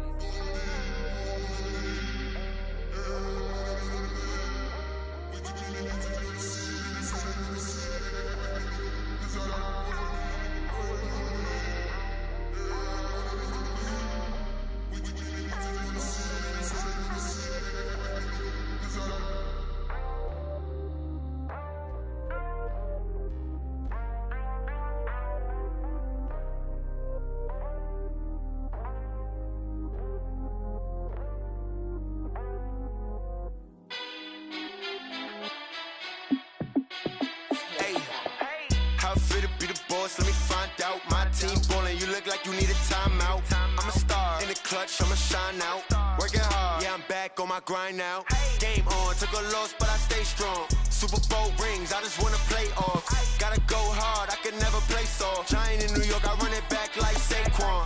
Let me find out. My team ballin', you look like you need a timeout. I'm a star in the clutch, I'ma shine out. Working hard, yeah, I'm back on my grind now. Game on, took a loss, but I stay strong. Super Bowl rings, I just wanna play off. Gotta go hard, I can never play soft. Giant in New York, I run it back like Saquon.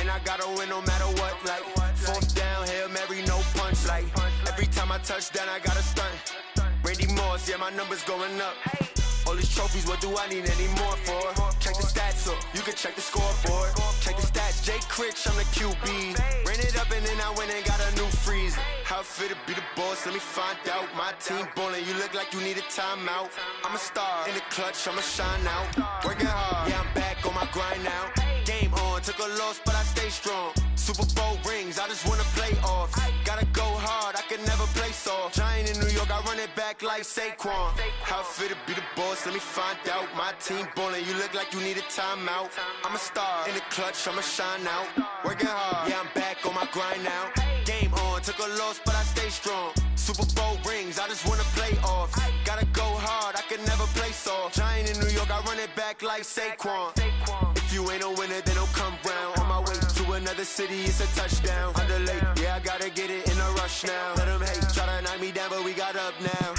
And I gotta win no matter what, like fourth down, Hail Mary, no punch. Like every time I touch down, I gotta stunt. Randy Moss, yeah, my numbers going up. All these trophies, what do I need any more for? Check the stats up, you can check the scoreboard. Check the stats, Jay Critch, I'm the QB. Ran it up and then I went and got a new freeze. How it fit to be the boss, let me find out. My team ballin', you look like you need a timeout. I'm a star, in the clutch, I'ma shine out. Working hard, yeah, I'm back on my grind now. Game on, took a loss, but I stay strong. Super Bowl rings, I just wanna play off. Gotta go hard, I can never play soft. Giant in New York, I run it back like Saquon. How it fit to be the boss, let me find out. My team ballin', you look like you need a timeout. I'm a star, in the clutch, I'ma shine out. Working hard, yeah, I'm back on my grind now. Game on, took a loss, but I stay strong. Super Bowl rings, I just wanna play off. Gotta go hard, I can never play soft. Giant in New York, I run it back like Saquon. If you ain't a winner, then don't come round. On my way to another city, it's a touchdown. Underlay, yeah, I gotta get it in a rush now. Let them hate, try to knock me down, but we got up now.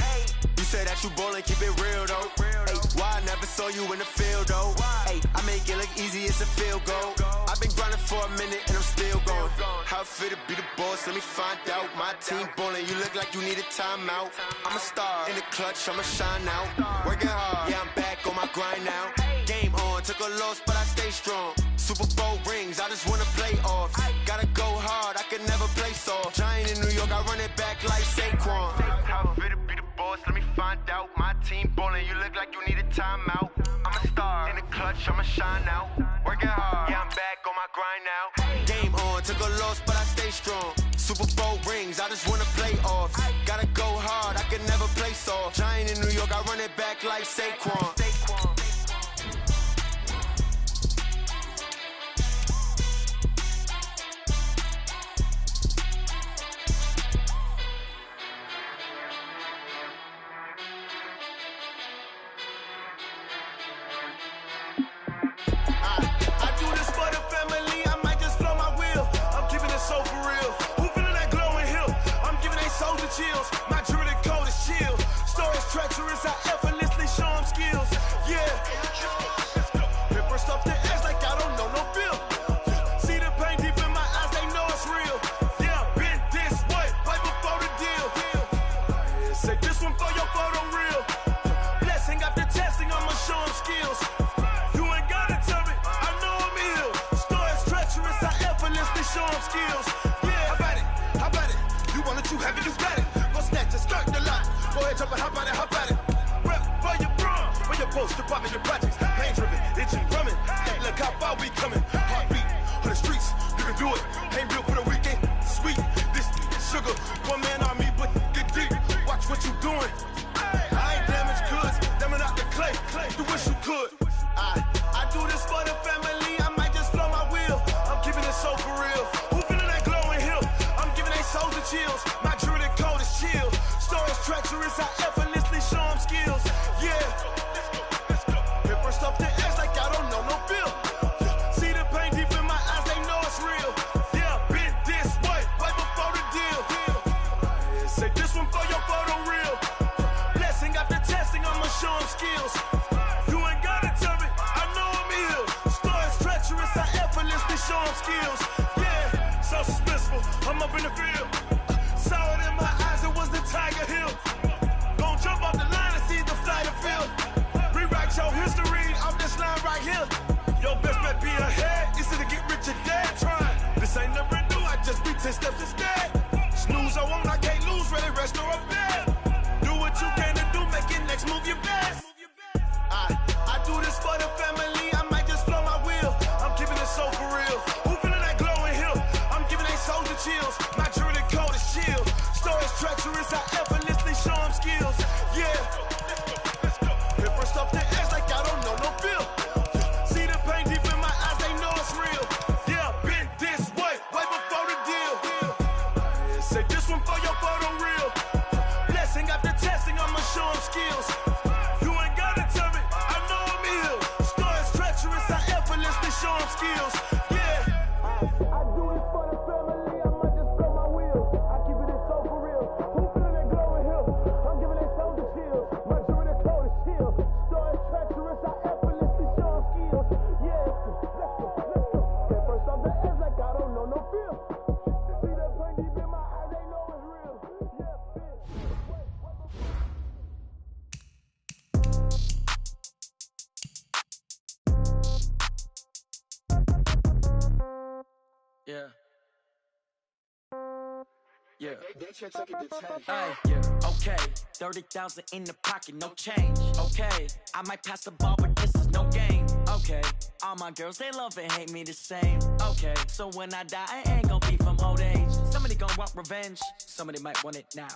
You say that you ballin', keep it real though. Hey, why I never saw you in the field though? Hey, I make it look easy, it's a field goal. I've been grinding for a minute and I'm still going. How it fit to be the boss, let me find out. My team ballin', you look like you need a timeout. I'm a star, in the clutch, I'ma shine out. Working hard, yeah, I'm back on my grind now. Game on, took a loss, but I stay strong. Super Bowl rings, I just wanna play off. Gotta go hard, I can never play soft. Giant in New York, I run it back like Saquon. How it fit to be the boss, let me find out. My team ballin', you look like you need a timeout. I'm a star, in the clutch, I'ma shine out. Working hard, yeah, I'm back on my grind now. Game on, took a loss, but I stay strong. Super Bowl rings, I just wanna play off. Gotta go hard, I can never play soft. Giant in New York, I run it back like Saquon. Chills. My jewelry code is chill. Stories treacherous, I effortlessly show them skills. Yeah. Paper stuff to edge like I don't know no bill. See the pain deep in my eyes, they know it's real. Yeah, been this way, right before the deal. Say this one for your photo reel. Blessing after testing, I'ma show them skills. You ain't gotta tell me, I know I'm ill. Stories treacherous, I effortlessly show them skills. Yeah, how about it? How about it? You want it, you have it, you got it. Snatch and start the lot. Go ahead, jump and hop on it, hop at it. Rep for your bro, for your post, your poppin', your projects. Pain driven, itching, drumming. Hey, look how far we coming. Heartbeat on the streets, you can do it. Ain't built for the weekend. Sweet, this sugar. One man army, but get deep. Watch what you doing. I ain't damaged goods, damn it out the clay. You wish you could. I do this for the family. I might just blow my wheel. I'm keeping it so for real. Who feeling that glowing hill? I'm giving they souls the chills. My jewelry code is chill. Stories treacherous, I effortlessly show them skills. Yeah. Paper stuff to edge like I don't know no bill. See the pain deep in my eyes, they know it's real. Yeah, been this way, right before the deal. Say this one for your photo reel. Blessing after testing, I'ma show them skills. You ain't gotta tell me, I know I'm ill. Stories treacherous, I effortlessly show them skills. Yeah, so suspenseful, I'm up in the field. Saw it in my eyes, it was the Tiger Hill. Gon' jump off the line and see the flight of field. Rewrite your history off this line right here. Your best bet be ahead, it's to get rich or dead trying. This ain't never new, I just be 10 steps instead. Snooze, I won't, I can't lose, ready, rest or a bed. Do what you can to do, make it next move your best. I do this for the family, I might just blow my wheel. I'm keeping it so for real. Who feeling that glowing hill? I'm giving they souls the chills. My jewelry code is chill. Stories treacherous, I effortlessly show them skills. Yeah. Paper stuff to edge like I don't know no bill. See the pain deep in my eyes, they know it's real. Yeah, been this way, right before the deal. Say this one for your photo reel. Yeah. Okay. 30,000 in the pocket, no change. Okay. I might pass the ball, but this is no game. Okay. All my girls, they love and hate me the same. Okay. So when I die, I ain't gon' be from old age. Somebody gon' want revenge. Somebody might want it now.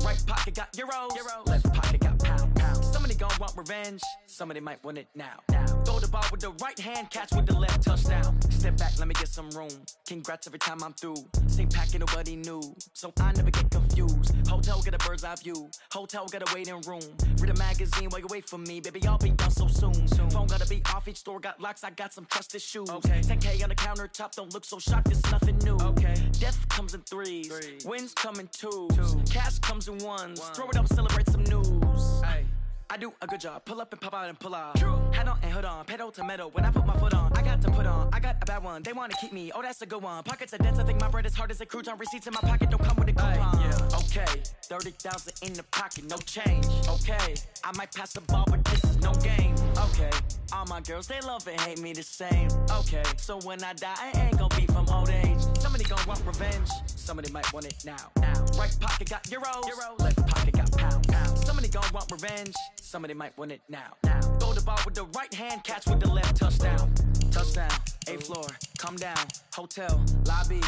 Right pocket got euros. Left pocket got pounds. Somebody gon' want revenge. Somebody might want it now. Throw the ball with the right hand, catch with the left, touchdown. Step back, let me get some room. Congrats every time I'm through. Same packet, nobody knew, so I never get confused. Hotel get a bird's eye view. Hotel got a waiting room. Read a magazine while you wait for me, baby. I'll be done so soon. Phone gotta be off. Each store got locks. I got some trusted shoes. Okay. 10K on the countertop. Don't look so shocked. It's nothing new. Okay. Death comes in threes. Wins come in twos. Cash comes in ones. Throw it up, celebrate some news. Ay. I do a good job. Pull up and pop out and pull out. Head on and hood on. Pedal to metal. When I put my foot on, I got to put on. I got a bad one. They want to keep me. Oh, that's a good one. Pockets are dense. I think my bread is hard as a crouton. Receipts in my pocket don't come with a coupon. Yeah. Okay. 30,000 in the pocket. No change. Okay. I might pass the ball, but this is no game. Okay. All my girls, they love and hate me the same. Okay. So when I die, I ain't gon' be from old age. Somebody gon' want revenge. Somebody might want it now. Right pocket got euros. Left pocket got pounds. Somebody gon' want revenge. Somebody might want it now. Throw the ball with the right hand, catch with the left, touchdown. Touchdown, 8th floor, come down. Hotel, lobby.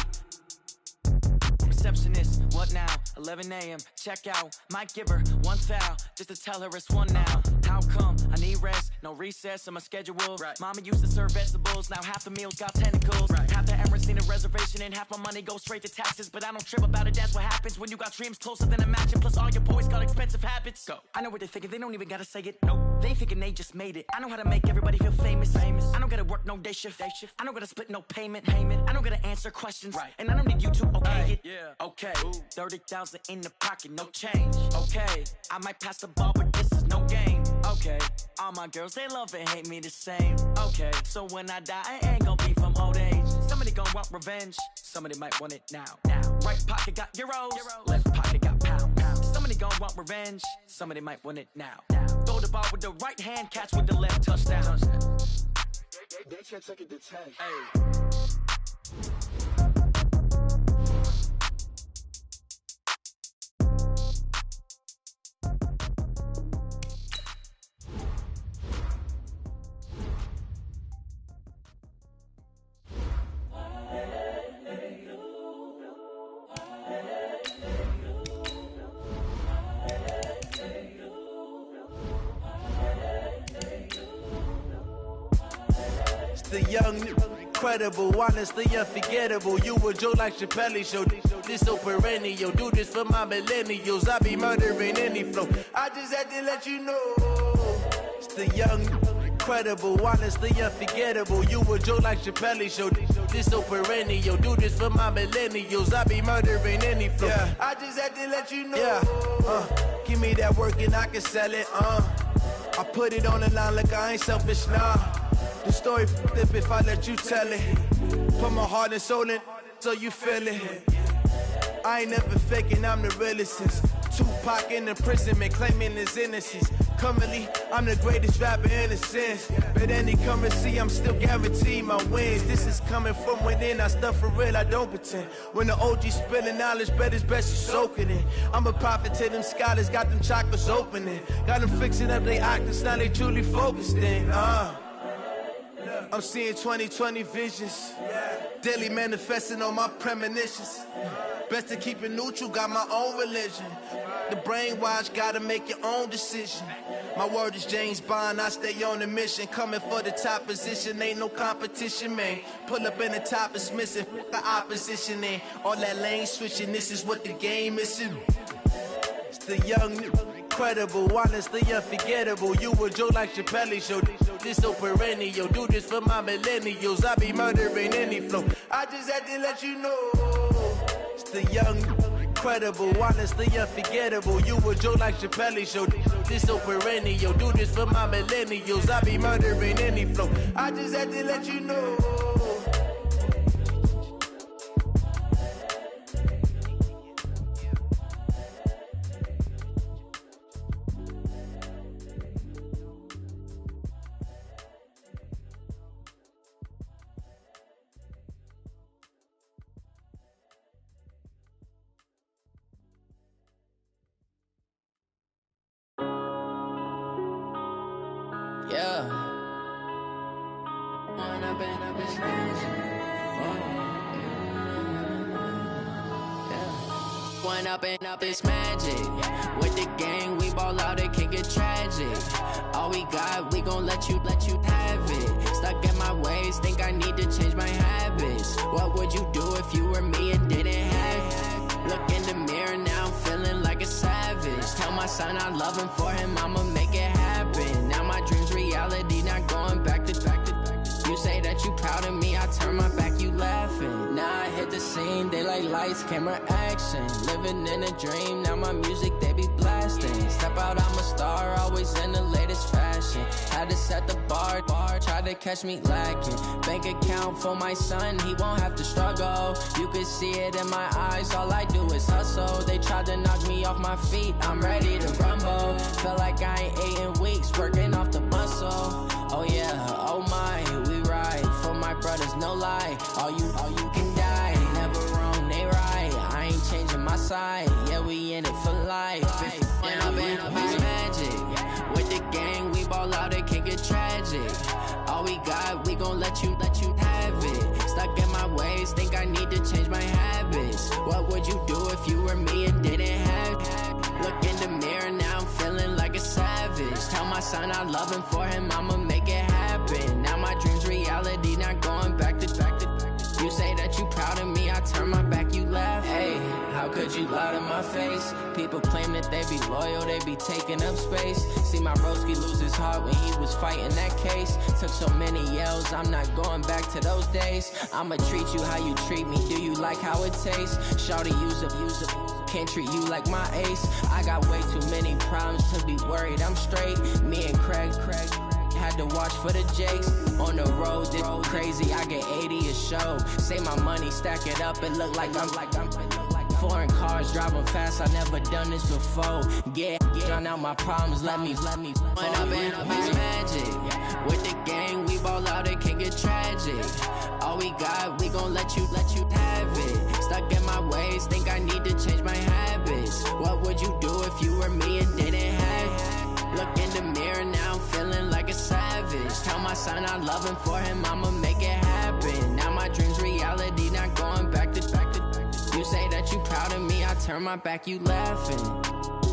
Receptionist, what now? 11 a.m., check out. Might give her one foul, just to tell her it's one now. How come? I need rest, no recess in my schedule. Right. Mama used to serve vegetables, now half the meals got tentacles. Right. Half the Emirates need a reservation and half my money goes straight to taxes. But I don't trip about it, that's what happens when you got dreams closer than a match. Plus all your boys got expensive habits. Go. I know what they're thinking, they don't even gotta say it. Nope. They thinking they just made it. I know how to make everybody feel famous. I don't gotta work no day shift. I don't gotta split no payment. I don't gotta answer questions. Right. And I don't need you to okay it. Yeah. Okay. 30,000 in the pocket, no change. Okay. I might pass the ball, but this is no game. Okay. All my girls, they love and hate me the same. Okay. So when I die, I ain't gon' be from old age. Somebody gon' want revenge. Somebody might want it now. Right pocket got euros. Left pocket got pounds. Somebody gon' want revenge. Somebody might want it now. Throw the ball with the right hand, catch with the left, touchdown. They can't take it to 10. Hey. The young, incredible, honestly unforgettable. You a joke like Chappelle show. This so perennial. Do this for my millennials. I be murdering any flow. I just had to let you know. It's the young, incredible, honestly unforgettable. You a joke like Chappelle show. This so perennial. Do this for my millennials. I be murdering any flow. Yeah. I just had to let you know. Yeah. Give me that work and I can sell it. I put it on the line like I ain't selfish, nah. The story flip if I let you tell it. Put my heart and soul in so you feel it. I ain't never faking, I'm the realest since Tupac in imprisonment, claiming his innocence. Currently, I'm the greatest rapper in a sense. But any currency, I'm still guaranteed my wins. This is coming from within, I stuff for real, I don't pretend. When the OG spilling knowledge, bet it's best you soak it in. I'm a prophet to them scholars, got them chakras opening. Got them fixing up their octaves, now they truly focused in. I'm seeing 2020 visions. Daily manifesting on my premonitions. Best to keep it neutral, got my own religion. The brainwash, gotta make your own decision. My word is James Bond, I stay on a mission. Coming for the top position, ain't no competition, man. Pull up in the top is missing, the opposition in. All that lane switching, this is what the game is. It's the young, incredible, honestly unforgettable. You a joke like Chappelle show. This so perennial. Do this for my millennials. I be murdering any flow. I just had to let you know. It's the young, incredible, honestly unforgettable. You a joke like Chappelle show. This so perennial. Do this for my millennials. I be murdering any flow. I just had to let you know. up in this magic. One up and up this magic. With the gang, we ball out, it can get tragic. All we got, we gon' let you have it. Stuck in my ways, think I need to change my habits. What would you do if you were me and didn't have it? Look in the mirror, now I'm feeling like a savage. Tell my son I love him, for him I'ma make it happen. Now my dream's reality, not going back to. You say that you proud of me, I turn my back, you laughing. Now I hit the scene, they like lights, camera, action. Living in a dream, now my music, they be blasting. Step out, I'm a star, always in the latest fashion. Had to set the bar, try to catch me lacking. Bank account for my son, he won't have to struggle. You can see it in my eyes, all I do is hustle. They tried to knock me off my feet, I'm ready to rumble. Feel like I ain't ate in weeks, working off the muscle. Oh yeah, oh my, we ride for my brothers, no lie. All you can die, never wrong, they right. I ain't changing my side, yeah, we in it for life. And I've been this magic. With the gang, we ball out, it can get tragic. All we got, we gon' let you have it. Stuck in my ways, think I need to change my habits. What would you do if you were me and didn't have it? Look in the mirror, now I'm feeling like a savage. Tell my son I love him, for him I'ma make it happen. Now my dream's reality, not going back to. You say that you proud of me, I turn my back, you laugh. Hey, how could you lie to my face? People claim that they be loyal, they be taking up space. See my broski lose his heart when he was fighting that case. Took so many yells, I'm not going back to those days. I'ma treat you how you treat me, do you like how it tastes? Shawty, use up, can't treat you like my ace. I got way too many problems to be worried, I'm straight. Me and Craig had to watch for the Jakes. On the road, this crazy, I get 80 a show. Say my money, stack it up, it look like I'm foreign cars, driving fast, I never done this before. Yeah, drown out my problems, let me When I've been up this magic. With the gang, we ball out, it can get tragic. All we got, we gon' let you have it. Stuck in my ways, think I need to change my habits. What would you do if you were me and didn't have it? Look in the mirror, now I'm feeling like a savage. Tell my son I love him, for him I'ma make it happen. Now my dream's reality, not going back to. You say that you proud of me, I turn my back, you laughing.